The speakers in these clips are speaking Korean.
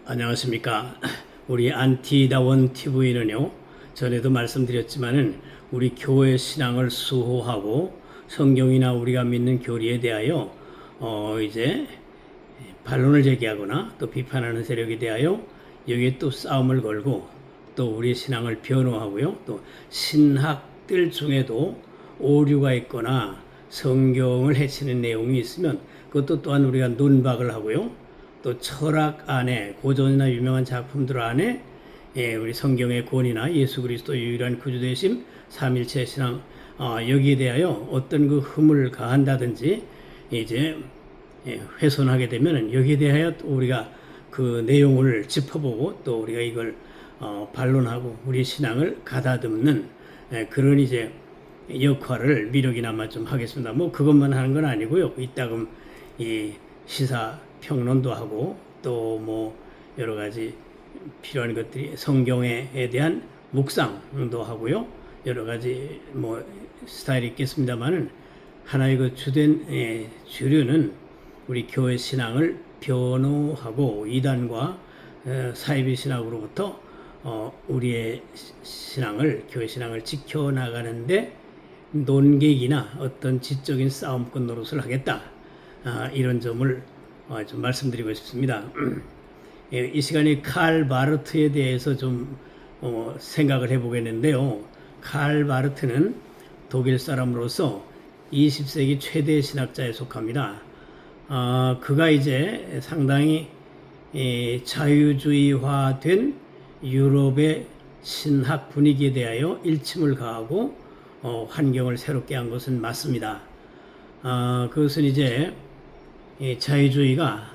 안녕하십니까. 우리 안티다원 TV는요, 전에도 말씀드렸지만은 우리 교회 신앙을 수호하고 성경이나 우리가 믿는 교리에 대하여 이제 반론을 제기하거나 또 비판하는 세력에 대하여 여기에 또 싸움을 걸고 또 우리 신앙을 변호하고요. 또 신학들 중에도 오류가 있거나 성경을 해치는 내용이 있으면 그것도 또한 우리가 논박을 하고요. 또 철학 안에 고전이나 유명한 작품들 안에 우리 성경의 권위나 예수 그리스도 유일한 구주 되심 삼일체 신앙 여기에 대하여 어떤 그 흠을 가한다든지 이제 훼손하게 되면은 여기에 대하여 또 우리가 그 내용을 짚어보고 또 우리가 이걸 반론하고 우리 신앙을 가다듬는 그런 이제 역할을 미력이나마 좀 하겠습니다. 뭐 그것만 하는 건 아니고요. 이따금 이 시사 평론도 하고 또 뭐 여러 가지 필요한 것들이 성경에 대한 묵상도 하고요. 여러 가지 뭐 스타일이 있겠습니다만은 하나의 그 주된 주류는 우리 교회 신앙을 변호하고 이단과 사이비 신학으로부터 우리의 신앙을 교회 신앙을 지켜나가는데 논객이나 어떤 지적인 싸움꾼 노릇을 하겠다. 이런 점을 좀 말씀드리고 싶습니다. 이 시간에 칼 바르트에 대해서 좀 생각을 해보겠는데요. 칼 바르트는 독일 사람으로서 20세기 최대 신학자에 속합니다. 그가 이제 상당히 자유주의화된 유럽의 신학 분위기에 대하여 일침을 가하고 환경을 새롭게 한 것은 맞습니다. 그것은 이제 자유주의가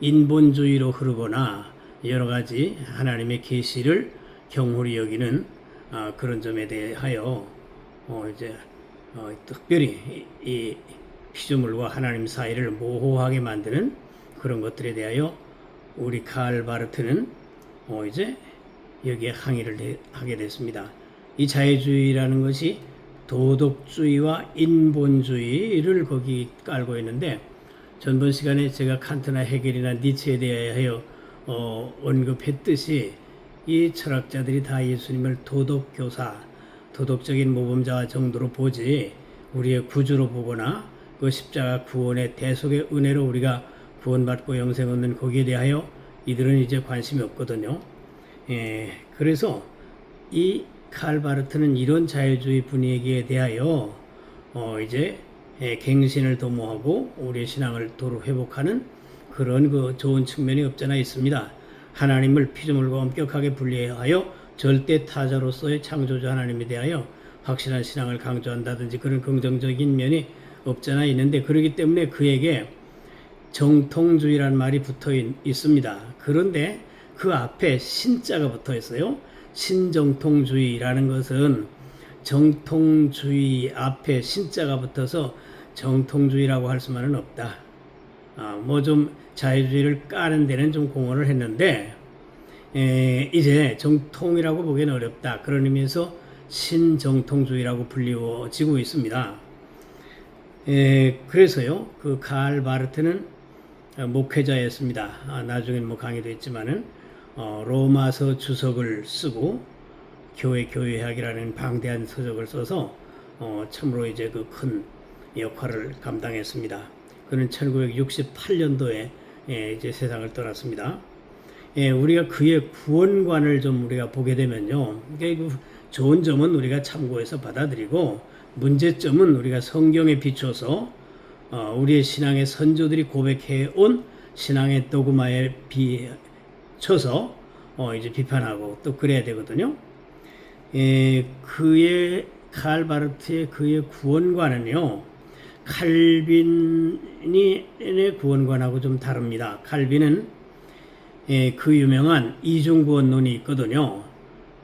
인본주의로 흐르거나 여러 가지 하나님의 계시를 경홀히 여기는 그런 점에 대하여 이제 특별히 이 피조물과 하나님 사이를 모호하게 만드는 그런 것들에 대하여 우리 칼 바르트는 이제 여기에 항의를 하게 됐습니다. 이 자유주의라는 것이 도덕주의와 인본주의를 거기 깔고 있는데 전번 시간에 제가 칸트나 헤겔이나 니체에 대하여 언급했듯이 이 철학자들이 다 예수님을 도덕교사, 도덕적인 모범자 정도로 보지 우리의 구주로 보거나 그 십자가 구원의 대속의 은혜로 우리가 구원받고 영생 얻는 거기에 대하여 이들은 이제 관심이 없거든요. 그래서 이 칼 바르트는 이런 자유주의 분위기에 대하여 이제 갱신을 도모하고 우리의 신앙을 도로 회복하는 그런 그 좋은 측면이 없잖아 있습니다. 하나님을 피조물과 엄격하게 분리하여 절대 타자로서의 창조주 하나님에 대하여 확실한 신앙을 강조한다든지 그런 긍정적인 면이 없잖아 있는데 그렇기 때문에 그에게 정통주의라는 말이 붙어 있습니다. 그런데 그 앞에 신자가 붙어 있어요. 신정통주의라는 것은 정통주의 앞에 신자가 붙어서 정통주의라고 할 수만은 없다. 뭐 좀 자유주의를 까는 데는 좀 공헌을 했는데 이제 정통이라고 보기는 어렵다. 그런 의미에서 신정통주의라고 불리워지고 있습니다. 그래서요, 그 칼 바르트는 목회자였습니다. 나중에는 뭐 강의도 했지만은 로마서 주석을 쓰고 교회학이라는 방대한 서적을 써서 참으로 이제 그 큰 역할을 감당했습니다. 그는 1968년도에 이제 세상을 떠났습니다. 우리가 그의 구원관을 좀 우리가 보게 되면요, 그 좋은 점은 우리가 참고해서 받아들이고 문제점은 우리가 성경에 비춰서 우리의 신앙의 선조들이 고백해온 신앙의 도그마에 비춰서 이제 비판하고 또 그래야 되거든요. 그의 칼 바르트의 그의 구원관은요, 칼빈의 구원관하고 좀 다릅니다. 칼빈은 그 유명한 이중구원론이 있거든요.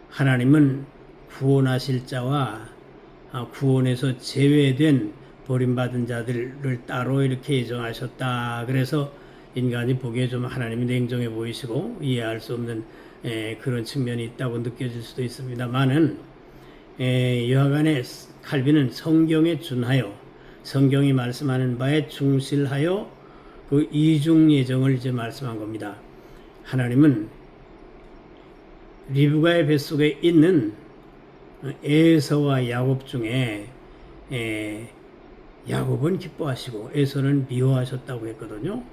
하나님은 구원하실 자와 구원에서 제외된 버림받은 자들을 따로 이렇게 예정하셨다. 그래서 인간이 보기에 좀 하나님이 냉정해 보이시고 이해할 수 없는 그런 측면이 있다고 느껴질 수도 있습니다만은 여하간에 칼빈은 성경에 준하여 성경이 말씀하는 바에 충실하여 그 이중 예정을 이제 말씀한 겁니다. 하나님은 리브가의 뱃속에 있는 에서와 야곱 중에 야곱은 기뻐하시고 에서는 미워하셨다고 했거든요.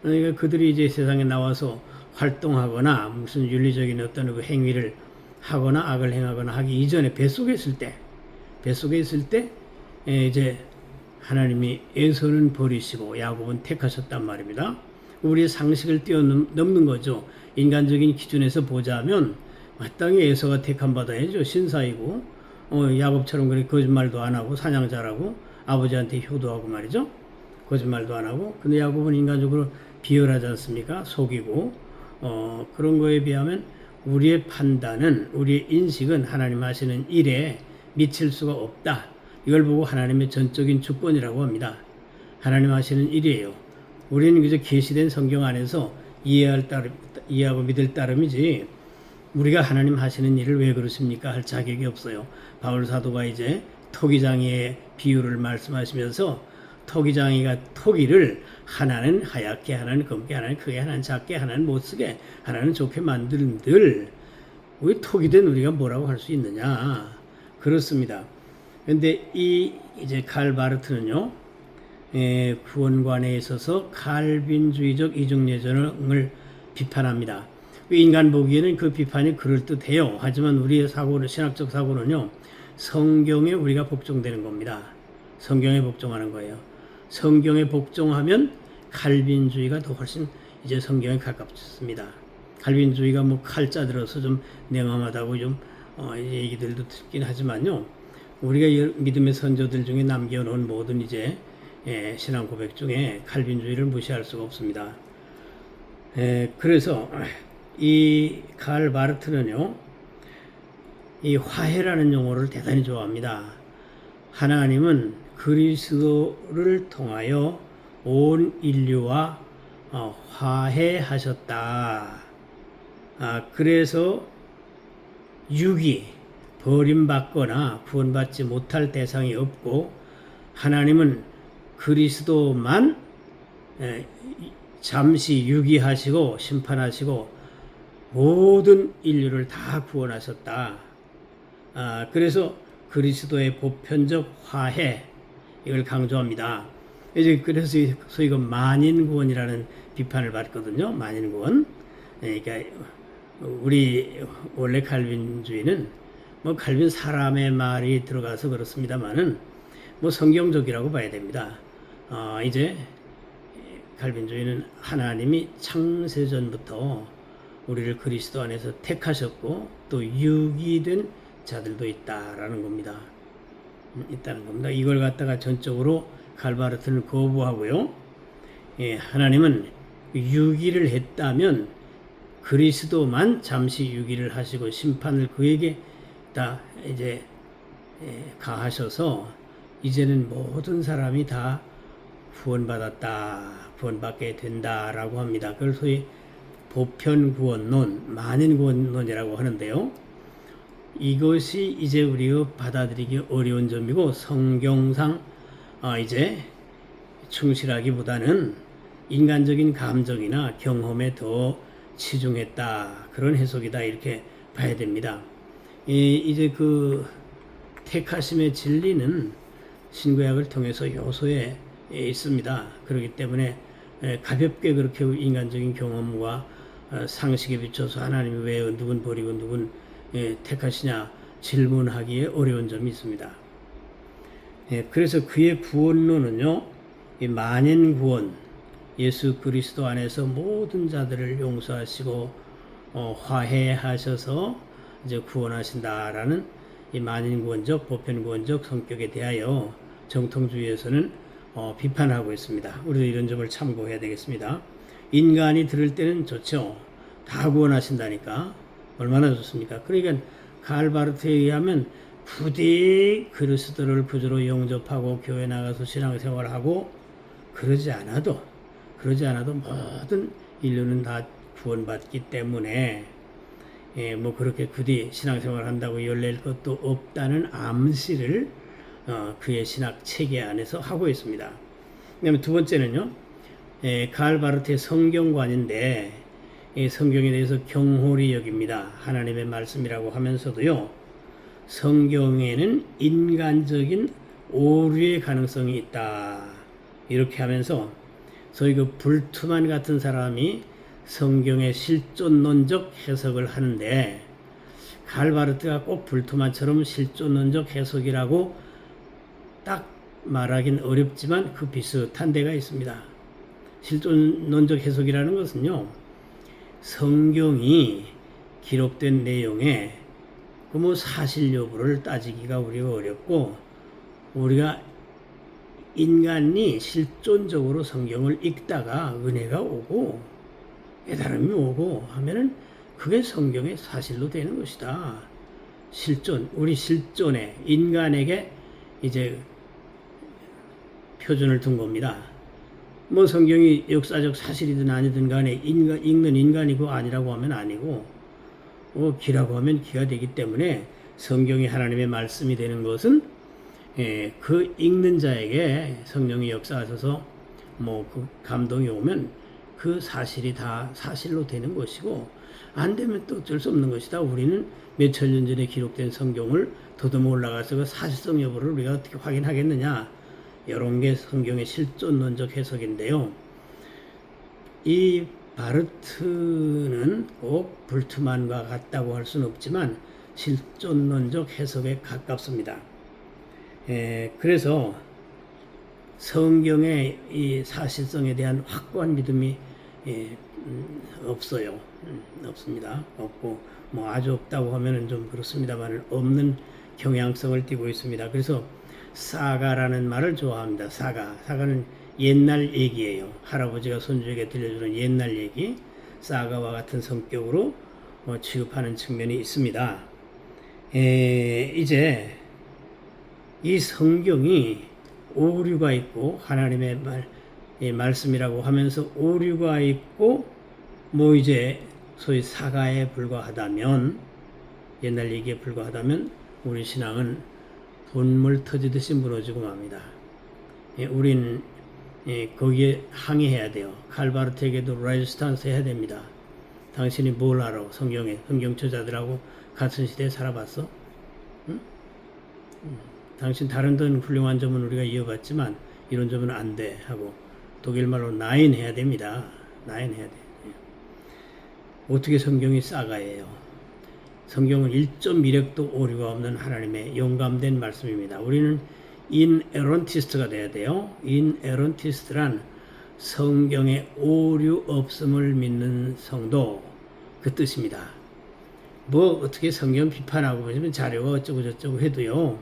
그러니까 그들이 이제 세상에 나와서 활동하거나 무슨 윤리적인 어떤 그 행위를 하거나 악을 행하거나 하기 이전에 뱃속에 있을 때 이제 하나님이 에서는 버리시고 야곱은 택하셨단 말입니다. 우리의 상식을 뛰어넘는 거죠. 인간적인 기준에서 보자면 마땅히 에서가 택함 받아야죠. 신사이고 야곱처럼 그렇게 거짓말도 안 하고 사냥 잘하고 아버지한테 효도하고 말이죠. 거짓말도 안 하고. 근데 야곱은 인간적으로 비열하지 않습니까? 속이고 그런 거에 비하면 우리의 판단은, 우리의 인식은 하나님 하시는 일에 미칠 수가 없다. 이걸 보고 하나님의 전적인 주권이라고 합니다. 하나님 하시는 일이에요. 우리는 그저 계시된 성경 안에서 이해하고 믿을 따름이지 우리가 하나님 하시는 일을 왜 그러십니까? 할 자격이 없어요. 바울 사도가 이제 토기장이의 비유를 말씀하시면서 토기장이가 토기를 하나는 하얗게, 하나는 검게, 하나는 크게, 하나는 작게, 하나는 못쓰게, 하나는 좋게 만드는들 우리 토기된 우리가 뭐라고 할 수 있느냐? 그렇습니다. 근데 이제 칼 바르트는요, 구원관에 있어서 칼빈주의적 이중예전을 비판합니다. 인간 보기에는 그 비판이 그럴듯해요. 하지만 우리의 사고는, 신학적 사고는요, 성경에 우리가 복종되는 겁니다. 성경에 복종하는 거예요. 성경에 복종하면 칼빈주의가 더 훨씬 이제 성경에 가깝습니다. 칼빈주의가 뭐 칼자 들어서 좀 냉엄하다고 좀 얘기들도 듣긴 하지만요, 우리가 믿음의 선조들 중에 남겨놓은 모든 이제 신앙 고백 중에 칼빈주의를 무시할 수가 없습니다. 그래서 이 칼 바르트는요, 이 화해라는 용어를 대단히 좋아합니다. 하나님은 그리스도를 통하여 온 인류와 화해하셨다. 그래서 육이 버림받거나 구원받지 못할 대상이 없고 하나님은 그리스도만 잠시 유기하시고 심판하시고 모든 인류를 다 구원하셨다. 그래서 그리스도의 보편적 화해, 이걸 강조합니다. 이제 그래서 소위 그 만인구원이라는 비판을 받거든요. 만인구원. 그러니까 우리 원래 칼빈주의는 뭐 칼빈 사람의 말이 들어가서 그렇습니다만은 뭐 성경적이라고 봐야 됩니다. 이제 칼빈주의는 하나님이 창세전부터 우리를 그리스도 안에서 택하셨고 또 유기된 자들도 있다라는 겁니다. 있다는 겁니다. 이걸 갖다가 전적으로 칼바르트는 거부하고요. 하나님은 유기를 했다면 그리스도만 잠시 유기를 하시고 심판을 그에게 다 이제 가하셔서 이제는 모든 사람이 다 구원받게 된다라고 합니다. 그걸 소위 보편구원론, 만인구원론이라고 하는데요. 이것이 이제 우리가 받아들이기 어려운 점이고 성경상 이제 충실하기보다는 인간적인 감정이나 경험에 더 치중했다, 그런 해석이다, 이렇게 봐야 됩니다. 이제 그 택하심의 진리는 신구약을 통해서 요소에 있습니다. 그렇기 때문에 가볍게 그렇게 인간적인 경험과 상식에 비춰서 하나님이 왜 누군 버리고 누군 택하시냐 질문하기에 어려운 점이 있습니다. 그래서 그의 구원론은요, 이 만인 구원, 예수 그리스도 안에서 모든 자들을 용서하시고 화해하셔서 이제 구원하신다라는 이 만인 구원적, 보편 구원적 성격에 대하여 정통주의에서는 비판하고 있습니다. 우리도 이런 점을 참고해야 되겠습니다. 인간이 들을 때는 좋죠. 다 구원하신다니까 얼마나 좋습니까? 그러니까 칼바르트에 의하면 부디 그리스도를 구주로 영접하고 교회 나가서 신앙생활하고 그러지 않아도 모든 인류는 다 구원받기 때문에 뭐 그렇게 부디 신앙생활 한다고 열릴 것도 없다는 암시를 그의 신학 체계 안에서 하고 있습니다. 그다음에 두 번째는요, 칼바르트의 성경관인데 이 성경에 대해서 경홀히 여깁니다. 하나님의 말씀이라고 하면서도요. 성경에는 인간적인 오류의 가능성이 있다. 이렇게 하면서 소위 그 불투만 같은 사람이 성경의 실존론적 해석을 하는데 칼바르트가 꼭 불투만처럼 실존론적 해석이라고 딱 말하긴 어렵지만 그 비슷한 데가 있습니다. 실존론적 해석이라는 것은요, 성경이 기록된 내용에 그 뭐 사실 여부를 따지기가 우리가 어렵고, 우리가 인간이 실존적으로 성경을 읽다가 은혜가 오고 깨달음이 오고 하면은 그게 성경의 사실로 되는 것이다. 실존, 우리 실존에 인간에게 이제 표준을 둔 겁니다. 뭐 성경이 역사적 사실이든 아니든 간에 읽는 인간이 그거 아니라고 하면 아니고, 기라고 하면 기가 되기 때문에 성경이 하나님의 말씀이 되는 것은 그 읽는 자에게 성령이 역사하셔서 뭐 그 감동이 오면 그 사실이 다 사실로 되는 것이고, 안 되면 또 어쩔 수 없는 것이다. 우리는 몇천 년 전에 기록된 성경을 더듬어 올라가서 그 사실성 여부를 우리가 어떻게 확인하겠느냐. 이런 게 성경의 실존론적 해석인데요. 이 바르트는 꼭 불투만과 같다고 할 수는 없지만 실존론적 해석에 가깝습니다. 그래서 성경의 이 사실성에 대한 확고한 믿음이 없어요. 없습니다. 없고 뭐 아주 없다고 하면은 좀 그렇습니다만 없는 경향성을 띠고 있습니다. 그래서 사가라는 말을 좋아합니다. 사가는 옛날 얘기예요. 할아버지가 손주에게 들려주는 옛날 얘기. 사가와 같은 성격으로 취급하는 측면이 있습니다. 이제 이 성경이 오류가 있고 하나님의 말씀이라고 하면서 오류가 있고 뭐 이제 소위 사가에 불과하다면, 옛날 얘기에 불과하다면 우리 신앙은 분물 터지듯이 무너지고 맙니다. 우리는 거기에 항의해야 돼요. 칼바르트에게도 라이즈스탄스 해야 됩니다. 당신이 뭘 알아? 성경 저자들하고 같은 시대에 살아봤어? 응? 당신 다른 데 훌륭한 점은 우리가 이어봤지만 이런 점은 안 돼 하고 독일말로 나인 해야 됩니다. 나인 해야 돼. 어떻게 성경이 사가예요? 성경은 1.1획도 오류가 없는 하나님의 용감된 말씀입니다. 우리는 인에런티스트가 돼야 돼요. 인에런티스트란 성경에 오류 없음을 믿는 성도, 그 뜻입니다. 뭐 어떻게 성경 비판하고 보시면 자료가 어쩌고 저쩌고 해도요,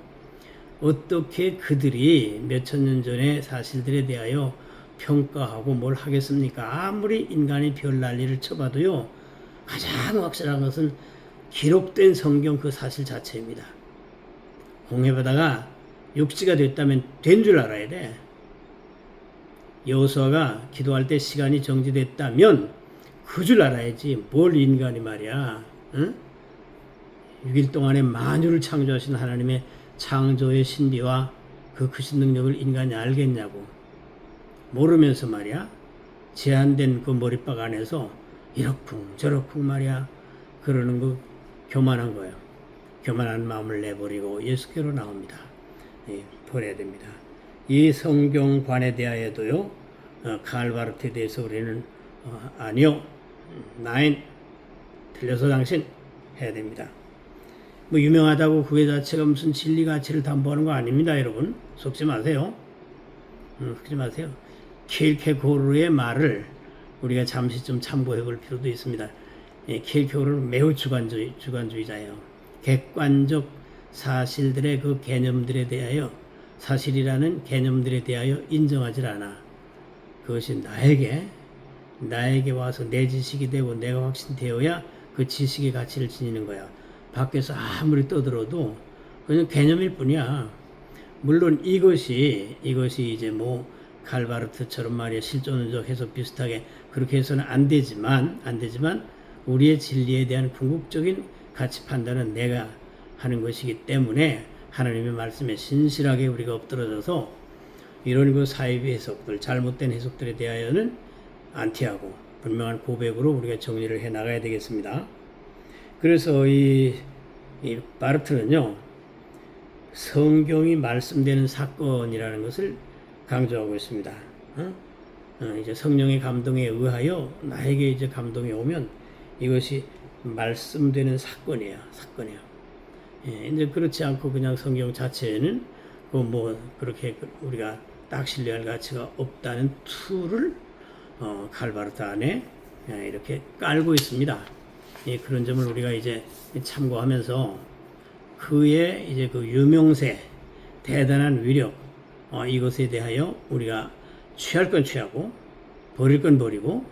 어떻게 그들이 몇천 년 전의 사실들에 대하여 평가하고 뭘 하겠습니까? 아무리 인간이 별 난리를 쳐봐도요, 가장 확실한 것은 기록된 성경 그 사실 자체입니다. 홍해바다가 육지가 됐다면 된 줄 알아야 돼. 여호수아가 기도할 때 시간이 정지됐다면 그 줄 알아야지. 뭘 인간이 말이야. 응? 6일 동안에 만유를 창조하신 하나님의 창조의 신비와 그 크신 능력을 인간이 알겠냐고. 모르면서 말이야. 제한된 그 머리박 안에서 이러쿵 저러쿵 말이야. 그러는 거 교만한 거예요. 교만한 마음을 내버리고 예수께로 나옵니다. 버려야 됩니다. 이 성경관에 대하여도요, 칼바르트에 대해서 우리는 아니요, 나인, 틀려서 당신 해야 됩니다. 뭐 유명하다고 그게 자체가 무슨 진리 가치를 담보하는 거 아닙니다, 여러분. 속지 마세요. 속지 마세요. 킬케고르의 말을 우리가 잠시 좀 참고해 볼 필요도 있습니다. 킬케고르는 매우 주관주의자예요. 객관적 사실들의 그 개념들에 대하여, 사실이라는 개념들에 대하여 인정하지 않아. 그것이 나에게 와서 내 지식이 되고 내가 확신되어야 그 지식의 가치를 지니는 거야. 밖에서 아무리 떠들어도 그냥 개념일 뿐이야. 물론 이것이 이제 뭐 칼바르트처럼 말이야 실존적 해석 비슷하게 그렇게 해서는 안 되지만 우리의 진리에 대한 궁극적인 가치 판단은 내가 하는 것이기 때문에 하나님의 말씀에 신실하게 우리가 엎드러져서 이런 그 사이비 해석들, 잘못된 해석들에 대하여는 안티하고 분명한 고백으로 우리가 정리를 해 나가야 되겠습니다. 그래서 이 바르트는요, 성경이 말씀되는 사건이라는 것을 강조하고 있습니다. 이제 성령의 감동에 의하여 나에게 이제 감동이 오면 이것이 말씀되는 사건이에요. 이제 그렇지 않고 그냥 성경 자체에는 뭐 그렇게 우리가 딱 신뢰할 가치가 없다는 툴을 칼바르트 안에 이렇게 깔고 있습니다. 그런 점을 우리가 이제 참고하면서 그의 이제 그 유명세, 대단한 위력, 이것에 대하여 우리가 취할 건 취하고 버릴 건 버리고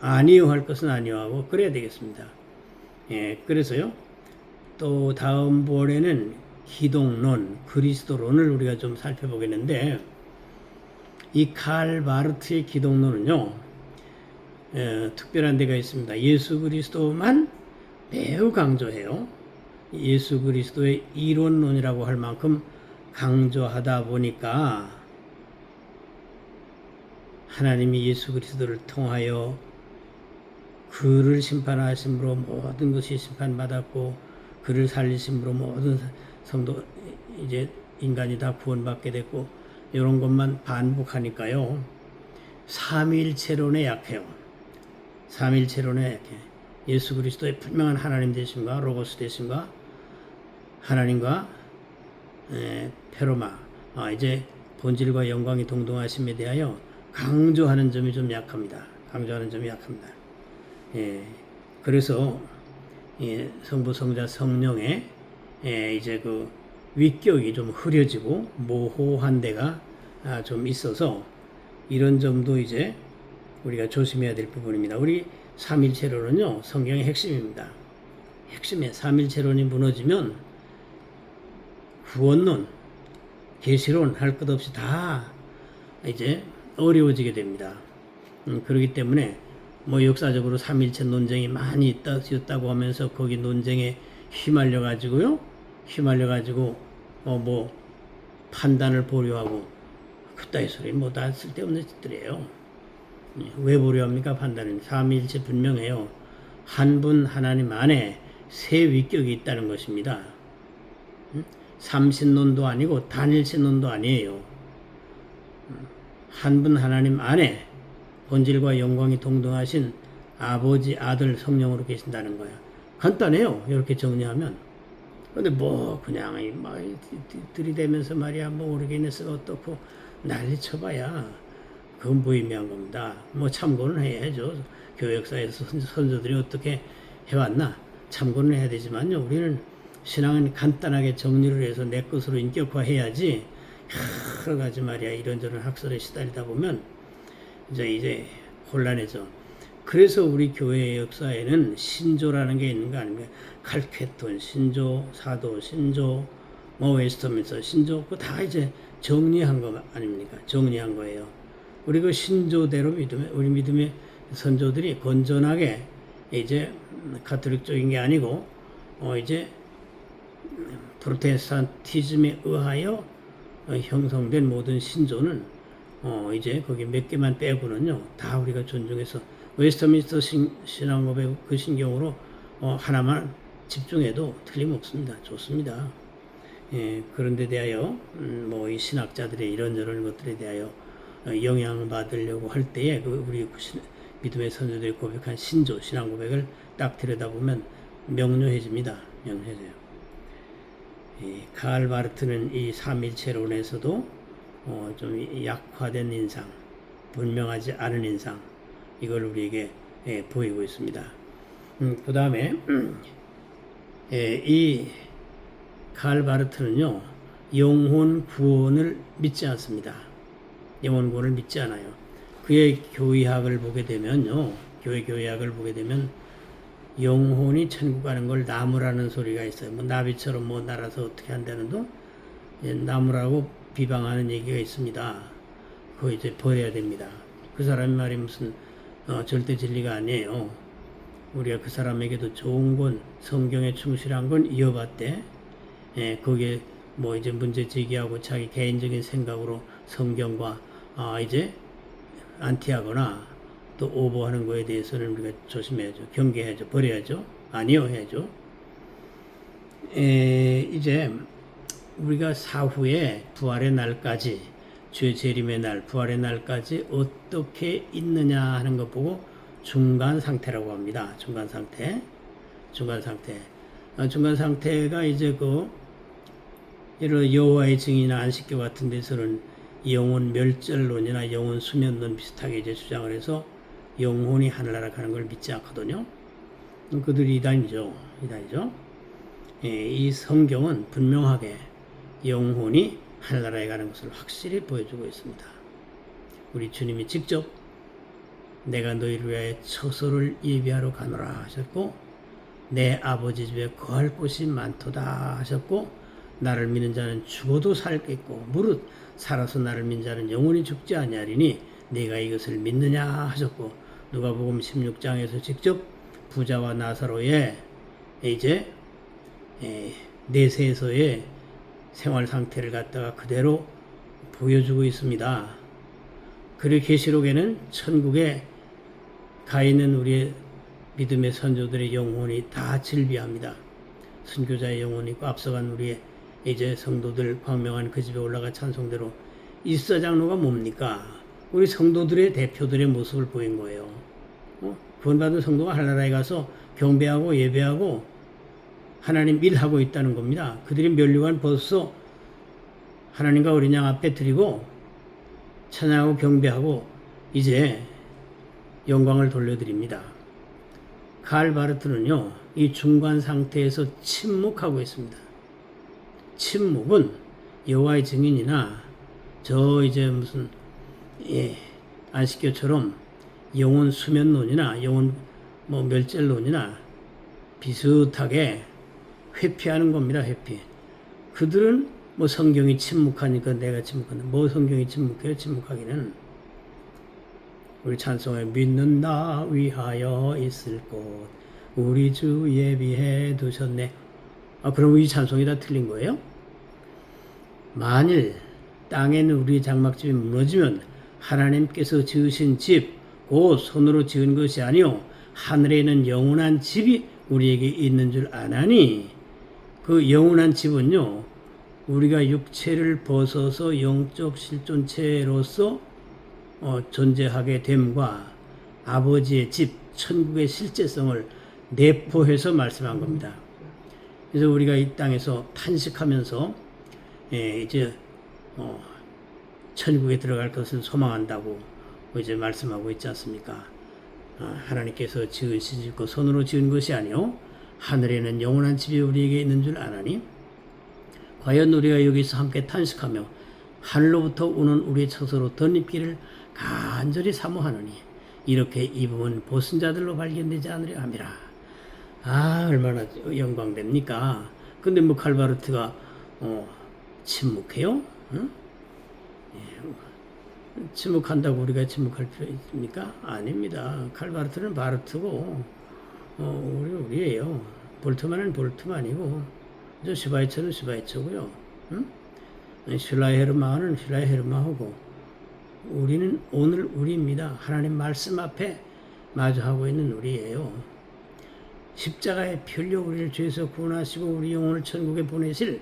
아니요할 것은 아니요하고 그래야 되겠습니다. 그래서요. 또 다음번에는 기독론, 그리스도론을 우리가 좀 살펴보겠는데 이 칼바르트의 기독론은요. 특별한 데가 있습니다. 예수 그리스도만 매우 강조해요. 예수 그리스도의 이론론이라고 할 만큼 강조하다 보니까 하나님이 예수 그리스도를 통하여 그를 심판하심으로 모든 것이 심판받았고 그를 살리심으로 모든 성도 이제 인간이 다 구원받게 됐고 이런 것만 반복하니까요. 삼위일체론에 약해요. 삼위일체론에 약해. 예수 그리스도의 분명한 하나님 되심과 로고스 되심과 하나님과 페로마 이제 본질과 영광이 동동하심에 대하여 강조하는 점이 좀 약합니다. 그래서 성부, 성자, 성령의 이제 그 위격이 좀 흐려지고 모호한 데가 좀 있어서 이런 점도 이제 우리가 조심해야 될 부분입니다. 우리 삼일체론은요 성경의 핵심입니다. 핵심에 삼일체론이 무너지면 구원론, 계시론 할 것 없이 다 이제 어려워지게 됩니다. 그렇기 때문에 뭐 역사적으로 삼일체 논쟁이 많이 있다고 하면서 거기 논쟁에 휘말려 가지고 뭐 판단을 보류하고 그따위 소리 뭐 다 쓸데없는 짓들이에요. 왜 보류합니까? 판단은 삼일체 분명해요. 한 분 하나님 안에 세 위격이 있다는 것입니다. 삼신론도 아니고 단일신론도 아니에요. 한 분 하나님 안에 본질과 영광이 동등하신 아버지, 아들, 성령으로 계신다는 거야. 간단해요. 이렇게 정리하면. 근데 뭐 그냥 막 들이대면서 말이야 뭐 오르게네스가 어떻고 난리 쳐봐야 그건 무의미한 겁니다. 뭐 참고는 해야죠. 교회 역사에서 선조들이 어떻게 해왔나 참고는 해야 되지만요. 우리는 신앙은 간단하게 정리를 해서 내 것으로 인격화해야지 여러 가지 말이야 이런저런 학설에 시달리다 보면 이제 혼란해져. 그래서 우리 교회의 역사에는 신조라는 게 있는 거 아닙니까? 칼케톤, 신조, 사도, 신조, 뭐 웨스터민스터, 신조, 그거 다 이제 정리한 거 아닙니까? 정리한 거예요. 우리 그 신조대로 우리 믿음의 선조들이 건전하게 이제 가톨릭적인 게 아니고, 이제 프로테스탄티즘에 의하여 형성된 모든 신조는 이제 거기 몇 개만 빼고는요, 다 우리가 존중해서 웨스터민스터 신앙고백 그 신경으로 하나만 집중해도 틀림없습니다. 좋습니다. 그런데 대하여 뭐 이 신학자들의 이런저런 것들에 대하여 영향받으려고 할 때에 우리 믿음의 선조들이 고백한 신조 신앙 고백을 딱 들여다보면 명료해집니다. 명료해져요. 칼 바르트는 이 삼일체론에서도 좀 약화된 인상, 분명하지 않은 인상, 이걸 우리에게 보이고 있습니다. 그 다음에 이 칼 바르트는요 영혼 구원을 믿지 않습니다. 영혼 구원을 믿지 않아요. 그의 교의학을 보게 되면요, 교회학을 보게 되면 영혼이 천국 가는 걸 나무라는 소리가 있어요. 뭐 나비처럼 뭐 날아서 어떻게 한다는 도 나무라고 비방하는 얘기가 있습니다. 그거 이제 버려야 됩니다. 그 사람의 말이 무슨 절대 진리가 아니에요. 우리가 그 사람에게도 좋은 건 성경에 충실한 건 이어봤대. 거기에 뭐 이제 문제 제기하고 자기 개인적인 생각으로 성경과 이제 안티하거나 또 오버하는 거에 대해서는 우리가 조심해야죠. 경계해야죠. 버려야죠. 아니요 해야죠. 이제 우리가 사후에 부활의 날까지, 주의 재림의 날, 부활의 날까지 어떻게 있느냐 하는 것 보고 중간 상태라고 합니다. 중간 상태. 중간 상태가 이제 이런 여호와의 증인이나 안식교 같은 데서는 영혼 멸절론이나 영혼 수면론 비슷하게 이제 주장을 해서 영혼이 하늘나라 가는 걸 믿지 않거든요. 그들이 이단이죠. 이 성경은 분명하게 영혼이 하늘나라에 가는 것을 확실히 보여주고 있습니다. 우리 주님이 직접 내가 너희를 위하여 처소를 예비하러 가노라 하셨고, 내 아버지 집에 거할 곳이 많도다 하셨고, 나를 믿는 자는 죽어도 살겠고 무릇 살아서 나를 믿는 자는 영원히 죽지 아니하리니 네가 이것을 믿느냐 하셨고, 누가복음 16장에서 직접 부자와 나사로의 이제 내세에서의 생활 상태를 갖다가 그대로 보여주고 있습니다. 그리고 계시록에는 천국에 가 있는 우리의 믿음의 선조들의 영혼이 다 질비합니다. 선교자의 영혼이 있고 앞서간 우리의 이제 성도들 광명한 그 집에 올라가 찬송대로 일사장로가 뭡니까? 우리 성도들의 대표들의 모습을 보인 거예요. 구원받은 성도가 하늘나라에 가서 경배하고 예배하고 하나님 일하고 있다는 겁니다. 그들이 면류관 벗어 하나님과 어린 양 앞에 드리고 찬양하고 경배하고 이제 영광을 돌려드립니다. 칼 바르트는요, 이 중간 상태에서 침묵하고 있습니다. 침묵은 여호와의 증인이나 저 이제 무슨 안식교처럼 영혼 수면론이나 영혼 멸절론이나 비슷하게 회피하는 겁니다. 회피. 그들은 성경이 침묵하니까 내가 침묵한다. 성경이 침묵해요? 침묵하기는. 우리 찬송에 믿는 나 위하여 있을 곳 우리 주 예비해 두셨네. 그럼 이 찬송이 다 틀린 거예요? 만일 땅에는 우리 장막집이 무너지면 하나님께서 지으신 집, 곧 손으로 지은 것이 아니요 하늘에는 영원한 집이 우리에게 있는 줄 아나니, 그 영원한 집은요, 우리가 육체를 벗어서 영적 실존체로서 존재하게 됨과 아버지의 집, 천국의 실제성을 내포해서 말씀한 겁니다. 그래서 우리가 이 땅에서 탄식하면서 이제 천국에 들어갈 것을 소망한다고 이제 말씀하고 있지 않습니까? 하나님께서 지으신 집, 손으로 지은 것이 아니요 하늘에는 영원한 집이 우리에게 있는 줄 아나니, 과연 우리가 여기서 함께 탄식하며 하늘로부터 오는 우리의 처소로 덧입기를 간절히 사모하노니 이렇게 입으면 보선자들로 발견되지 않으려 함이라. 얼마나 영광됩니까? 근데 칼바르트가 침묵해요? 응? 침묵한다고 우리가 침묵할 필요 있습니까? 아닙니다. 칼바르트는 바르트고 우리예요. 볼트만은 볼트만이고 저 슈바이처는 슈바이처고요. 응? 슐라이헤르마는 슐라이헤르마하고 우리는 오늘 우리입니다. 하나님 말씀 앞에 마주하고 있는 우리예요. 십자가의 피 흘려 우리를 죄에서 구원하시고 우리 영혼을 천국에 보내실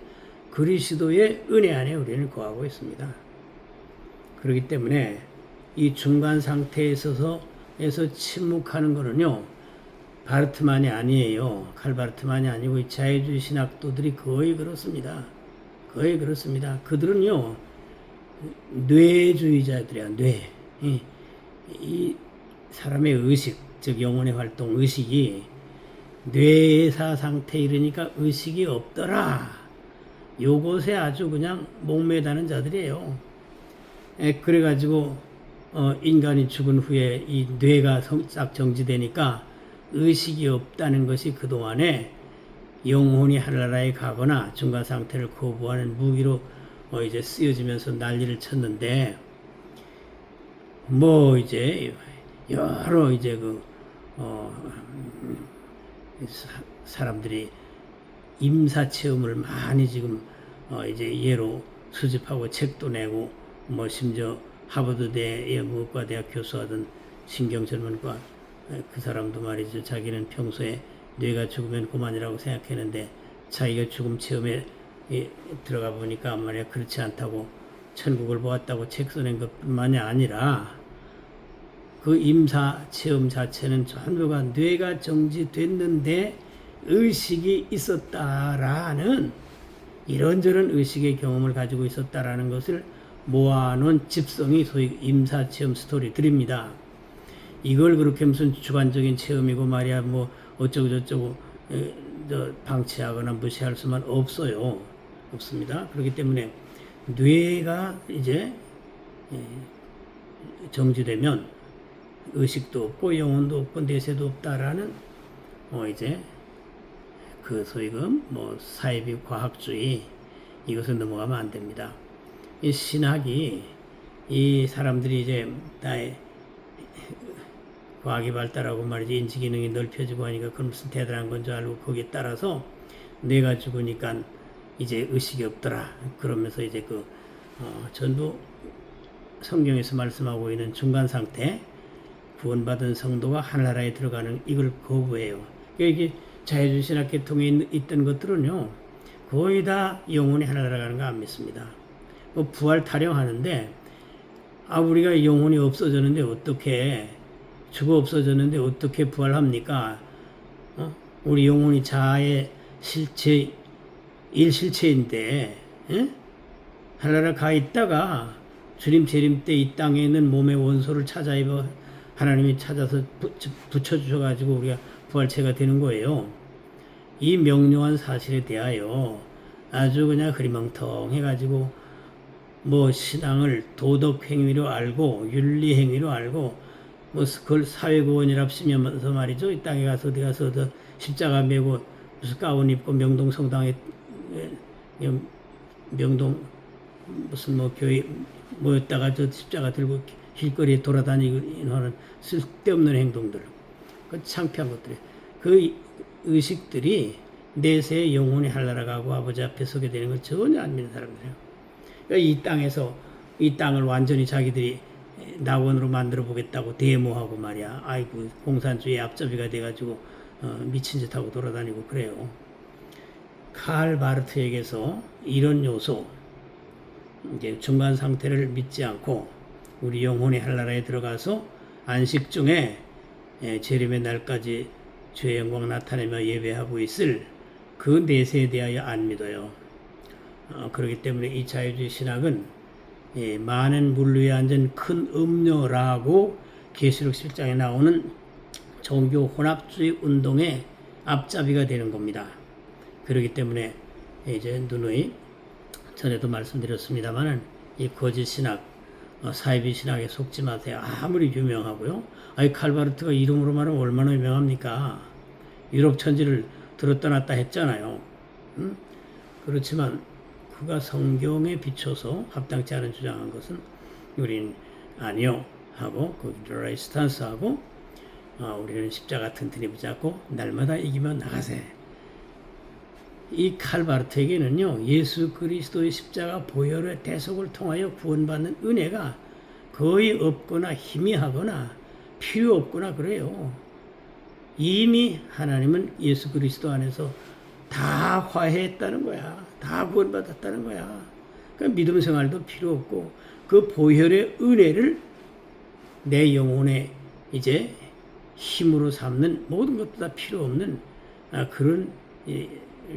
그리스도의 은혜 안에 우리는 거하고 있습니다. 그렇기 때문에 이 중간 상태에 있어서 침묵하는 거는요, 바르트만이 아니에요. 칼바르트만이 아니고 이 자유주의 신학도들이 거의 그렇습니다. 거의 그렇습니다. 그들은요, 뇌주의자들이야, 뇌. 이 사람의 의식, 즉 영혼의 활동, 의식이 뇌사 상태에 이르니까 의식이 없더라. 요것에 아주 그냥 목매다는 자들이에요. 그래가지고 인간이 죽은 후에 이 뇌가 싹 정지되니까 의식이 없다는 것이 그동안에 영혼이 하늘나라에 가거나 중간 상태를 거부하는 무기로 이제 쓰여지면서 난리를 쳤는데, 이제 여러 이제 사람들이 임사 체험을 많이 지금 이제 예로 수집하고 책도 내고 심지어 하버드대 문과대학 교수하던 신경절문과 그 사람도 말이죠. 자기는 평소에 뇌가 죽으면 그만이라고 생각했는데 자기가 죽음 체험에 들어가 보니까 말이야 그렇지 않다고 천국을 보았다고 책 써낸 것뿐만이 아니라 그 임사 체험 자체는 전부가 뇌가 정지됐는데 의식이 있었다라는 이런저런 의식의 경험을 가지고 있었다라는 것을 모아놓은 집성이 소위 임사 체험 스토리들입니다. 이걸 그렇게 무슨 주관적인 체험이고 말이야 뭐 어쩌고 저쩌고 방치하거나 무시할 수만 없어요. 없습니다. 그렇기 때문에 뇌가 이제 정지되면 의식도 없고 영혼도 없고 내세도 없다라는 이제 그 소위 뭐 사이비 과학주의 이것을 넘어가면 안 됩니다. 이 신학이 이 사람들이 이제 나의 과학이 발달하고 말이지 인지 기능이 넓혀지고 하니까 그건 무슨 대단한 건 줄 알고 거기에 따라서 뇌가 죽으니까 이제 의식이 없더라. 그러면서 이제 전부 성경에서 말씀하고 있는 중간 상태 구원받은 성도가 하늘나라에 들어가는 이걸 거부해요. 이게 자유주의 신학 계통에 있던 것들은요 거의 다 영혼이 하늘나라 가는 거 안 믿습니다. 뭐 부활 타령하는데 우리가 영혼이 없어졌는데 어떻게 죽어 없어졌는데 어떻게 부활합니까? 우리 영혼이 자아의 실체 일실체인데 하늘나라 가 있다가 주님 재림 때 이 땅에 있는 몸의 원소를 찾아 입어 하나님이 찾아서 붙여주셔가지고 우리가 부활체가 되는 거예요. 이 명료한 사실에 대하여 아주 그냥 흐리멍텅해가지고 뭐 신앙을 도덕 행위로 알고 윤리 행위로 알고 뭐 그걸 사회구원이랍시면서 말이죠. 이 땅에 가서 어디 가서 십자가 메고 무슨 가운 입고 명동 성당에 명동 무슨 뭐 교회 모였다가 저 십자가 들고 길거리에 돌아다니는 하는 쓸데없는 행동들, 그 창피한 것들, 그 의식들이 내세의 영혼이 하늘나라 가고 아버지 앞에 서게 되는 건 전혀 안 믿는 사람들이에요. 그러니까 이 땅에서 이 땅을 완전히 자기들이 낙원으로 만들어 보겠다고 데모하고 말이야. 아이고 공산주의 앞잡이가 돼가지고 미친 짓 하고 돌아다니고 그래요. 칼 바르트에게서 이런 요소, 이제 중간 상태를 믿지 않고 우리 영혼이 하늘나라에 들어가서 안식 중에 재림의 날까지 주의 영광 나타내며 예배하고 있을 그 내세에 대하여 안 믿어요. 그렇기 때문에 이 자유주의 신학은 많은 물 위에 앉은 큰 음료라고 계시록 7장에 나오는 종교 혼합주의 운동의 앞잡이가 되는 겁니다. 그렇기 때문에 이제 누누이 전에도 말씀드렸습니다만은 이 거짓 신학, 사이비 신학에 속지 마세요. 아무리 유명하고요. 칼바르트가 이름으로 말하면 얼마나 유명합니까? 유럽 천지를 들었다 놨다 했잖아요. 그렇지만 그가 성경에 비춰서 합당치 않은 주장한 것은 우리는 아니요 하고 거기를 스탄스하고 우리는 십자가 튼튼히 붙잡고 날마다 이기며 나가세. 이 칼바르트에게는요 예수 그리스도의 십자가 보혈의 대속을 통하여 구원받는 은혜가 거의 없거나 희미하거나 필요 없거나 그래요. 이미 하나님은 예수 그리스도 안에서 다 화해했다는 거야. 다 구원받았다는 거야. 그러니까 믿음 생활도 필요 없고 그 보혈의 은혜를 내 영혼에 이제 힘으로 삼는 모든 것도 다 필요 없는 그런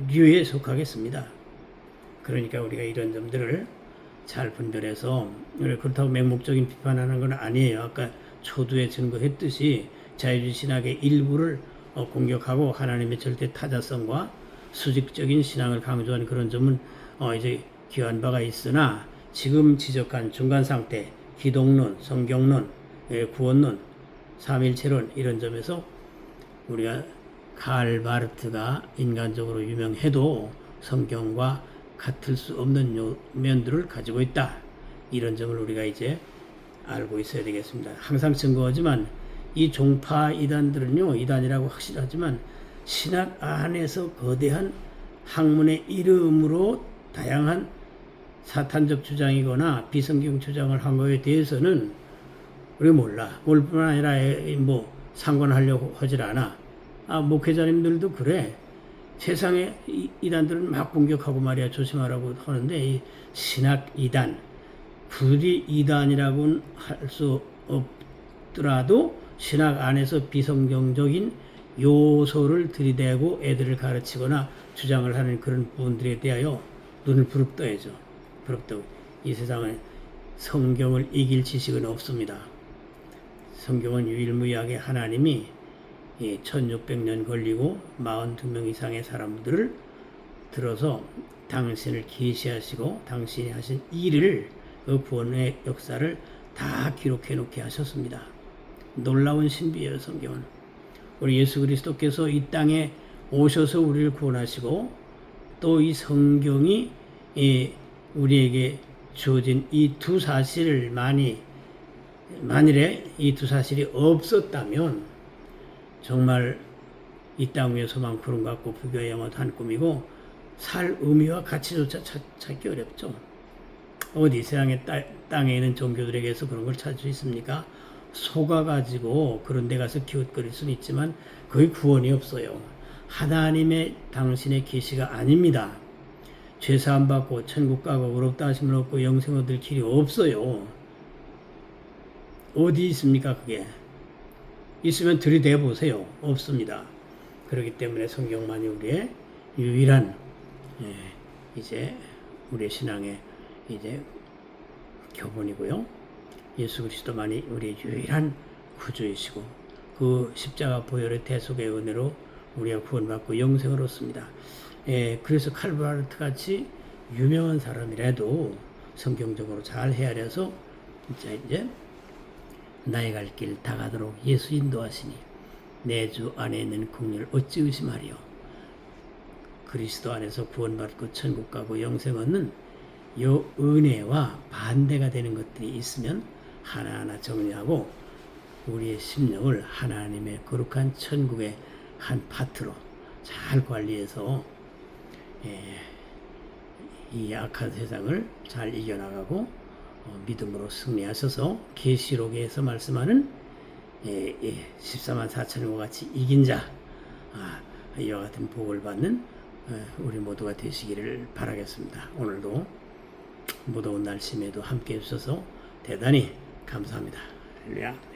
류에 속하겠습니다. 그러니까 우리가 이런 점들을 잘 분별해서 그렇다고 맹목적인 비판하는 건 아니에요. 아까 초두에 증거했듯이 자유주의 신학의 일부를 공격하고 하나님의 절대 타자성과 수직적인 신앙을 강조하는 그런 점은 이제 귀한 바가 있으나 지금 지적한 중간 상태, 기독론, 성경론, 구원론, 삼일체론 이런 점에서 우리가 칼바르트가 인간적으로 유명해도 성경과 같을 수 없는 면들을 가지고 있다. 이런 점을 우리가 이제 알고 있어야 되겠습니다. 항상 증거하지만 이 종파 이단들은요, 이단이라고 확실하지만 신학 안에서 거대한 학문의 이름으로 다양한 사탄적 주장이거나 비성경 주장을 한 것에 대해서는 우리가 몰라. 올 뿐만 아니라 뭐 상관하려고 하질 않아. 목회자님들도 그래. 세상에 이단들은 막 공격하고 말이야 조심하라고 하는데 이 신학 이단, 굳이 이단이라고는 할 수 없더라도 신학 안에서 비성경적인 요소를 들이대고 애들을 가르치거나 주장을 하는 그런 부분들에 대하여 눈을 부릅떠야죠. 부릅떠. 이 세상에 성경을 이길 지식은 없습니다. 성경은 유일무이하게 하나님이 1600년 걸리고 42명 이상의 사람들을 들어서 당신을 계시하시고 당신이 하신 일을 그 구원의 역사를 다 기록해 놓게 하셨습니다. 놀라운 신비예요, 성경은. 우리 예수 그리스도께서 이 땅에 오셔서 우리를 구원하시고 또 이 성경이 우리에게 주어진 이 두 사실을 만일에 이 두 사실이 없었다면 정말 이 땅 위에 소망 구름 같고 부귀와 영원 한 꿈이고 살 의미와 가치조차 찾기 어렵죠. 어디 세상의 땅에 있는 종교들에게서 그런 걸 찾을 수 있습니까? 속아가지고 그런 데 가서 기웃거릴 수는 있지만 거의 구원이 없어요. 하나님의 당신의 계시가 아닙니다. 죄사함 받고 천국 가고 의롭다 하심을 얻고 영생 얻을 길이 없어요. 어디 있습니까 그게? 있으면 들이대 보세요. 없습니다. 그렇기 때문에 성경만이 우리의 유일한 이제 우리의 신앙의 이제 교본이고요. 예수 그리스도만이 우리의 유일한 구주이시고 그 십자가 보혈의 대속의 은혜로 우리가 구원받고 영생을 얻습니다. 그래서 칼바르트 같이 유명한 사람이라도 성경적으로 잘 헤아려서 이제 나의 갈 길 다 가도록 예수 인도하시니 내 주 안에 있는 긍휼을 어찌 의심하리요. 그리스도 안에서 구원받고 천국 가고 영생 얻는 요 은혜와 반대가 되는 것들이 있으면 하나하나 정리하고 우리의 심령을 하나님의 거룩한 천국의 한 파트로 잘 관리해서 이 악한 세상을 잘 이겨나가고 믿음으로 승리하셔서 계시록에서 말씀하는 14만 4천과 같이 이긴 자 이와 같은 복을 받는 우리 모두가 되시기를 바라겠습니다. 오늘도 무더운 날씨에도 함께 해주셔서 대단히 감사합니다. 할렐루야.